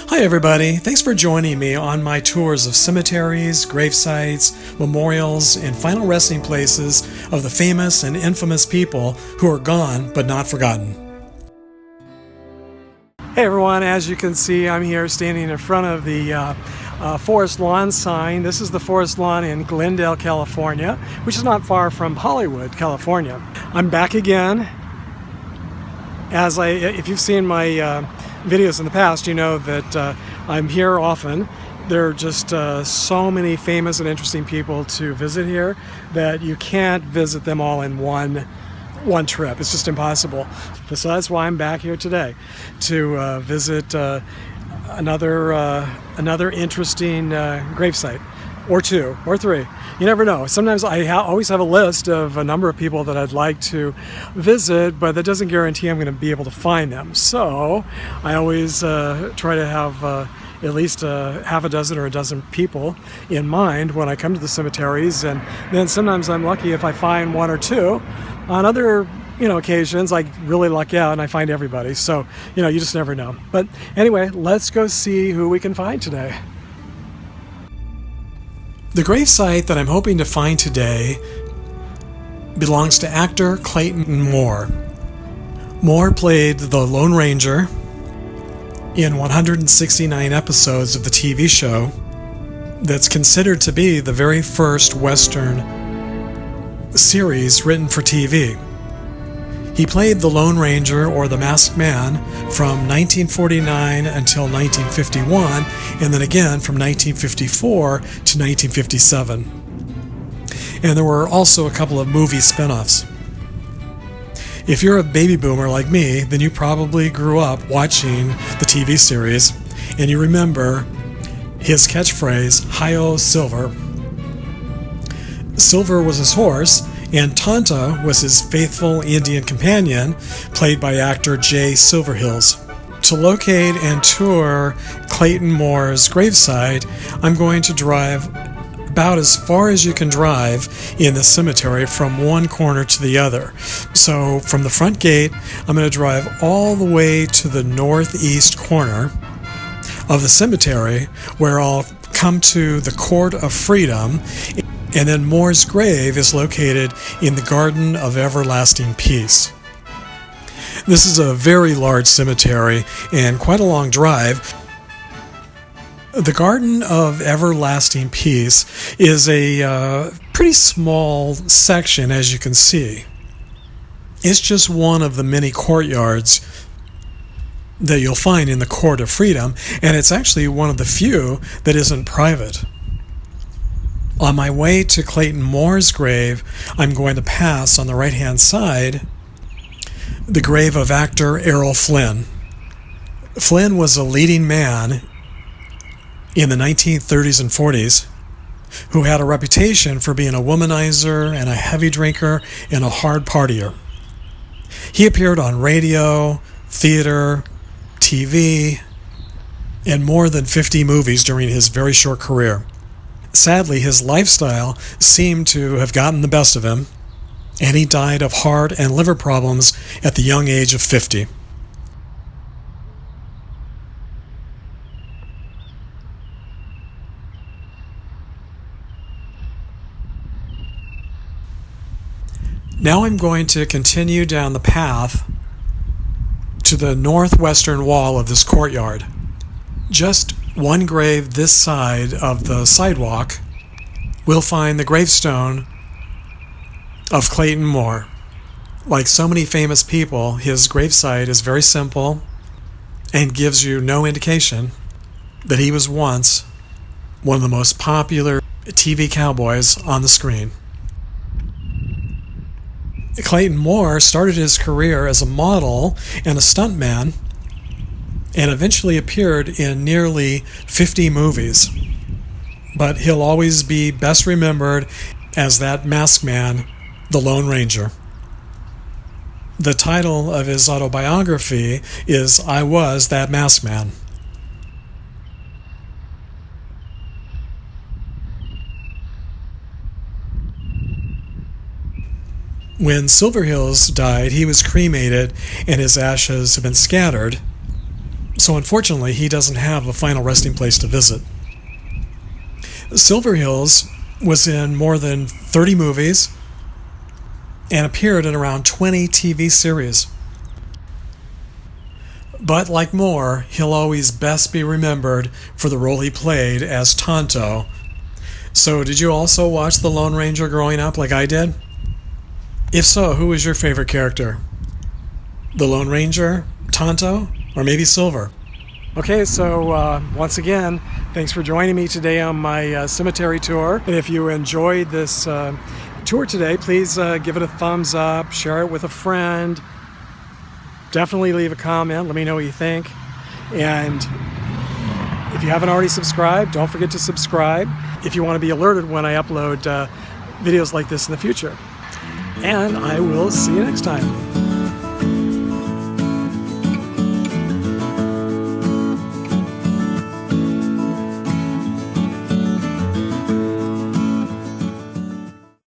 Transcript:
Hi everybody, thanks for joining me on my tours of cemeteries, gravesites, memorials, and final resting places of the famous and infamous people who are gone but not forgotten. Hey everyone, as you can see, I'm here standing in front of the Forest Lawn sign. This is the Forest Lawn in Glendale, California, which is not far from Hollywood, California. I'm back again. If you've seen my videos in the past, you know that I'm here often. There are just so many famous and interesting people to visit here that you can't visit them all in one trip. It's just impossible. So that's why I'm back here today to visit another interesting gravesite, or two, or three. You never know. Sometimes I always have a list of a number of people that I'd like to visit, but that doesn't guarantee I'm going to be able to find them. So I always try to have at least half a dozen or a dozen people in mind when I come to the cemeteries, and then sometimes I'm lucky if I find one or two. On other occasions, I really luck out and I find everybody. So you just never know. But anyway, let's go see who we can find today. The gravesite that I'm hoping to find today belongs to actor Clayton Moore. Moore played the Lone Ranger in 169 episodes of the TV show that's considered to be the very first Western series written for TV. He played the Lone Ranger, or the Masked Man, from 1949 until 1951, and then again from 1954 to 1957. And there were also a couple of movie spin-offs. If you're a baby boomer like me, then you probably grew up watching the TV series, and you remember his catchphrase, "Hi-yo, Silver." Silver was his horse, and Tonto was his faithful Indian companion, played by actor Silverheels. To locate and tour Clayton Moore's gravesite, I'm going to drive about as far as you can drive in the cemetery from one corner to the other. So from the front gate, I'm going to drive all the way to the northeast corner of the cemetery, where I'll come to the Court of Freedom. And then Moore's grave is located in the Garden of Everlasting Peace. This is a very large cemetery and quite a long drive. The Garden of Everlasting Peace is a pretty small section, as you can see. It's just one of the many courtyards that you'll find in the Court of Freedom, and it's actually one of the few that isn't private. On my way to Clayton Moore's grave, I'm going to pass on the right-hand side the grave of actor Errol Flynn. Flynn was a leading man in the 1930s and 40s who had a reputation for being a womanizer and a heavy drinker and a hard partier. He appeared on radio, theater, TV, and more than 50 movies during his very short career. Sadly, his lifestyle seemed to have gotten the best of him, and he died of heart and liver problems at the young age of 50. Now I'm going to continue down the path to the northwestern wall of this courtyard. Just one grave this side of the sidewalk, we'll find the gravestone of Clayton Moore. Like so many famous people, his gravesite is very simple and gives you no indication that he was once one of the most popular TV cowboys on the screen. Clayton Moore started his career as a model and a stuntman, and eventually appeared in nearly 50 movies. But he'll always be best remembered as that masked man, the Lone Ranger. The title of his autobiography is "I Was That Masked Man." When Silverheels died, he was cremated and his ashes have been scattered So unfortunately, he doesn't have a final resting place to visit. Silverheels was in more than 30 movies and appeared in around 20 TV series. But like Moore, he'll always best be remembered for the role he played as Tonto. So did you also watch The Lone Ranger growing up like I did? If so, who was your favorite character? The Lone Ranger, Tonto, or maybe Silver? Okay, so once again, thanks for joining me today on my cemetery tour. And if you enjoyed this tour today, please give it a thumbs up, share it with a friend. Definitely leave a comment. Let me know what you think. And if you haven't already subscribed, don't forget to subscribe if you want to be alerted when I upload videos like this in the future. And I will see you next time.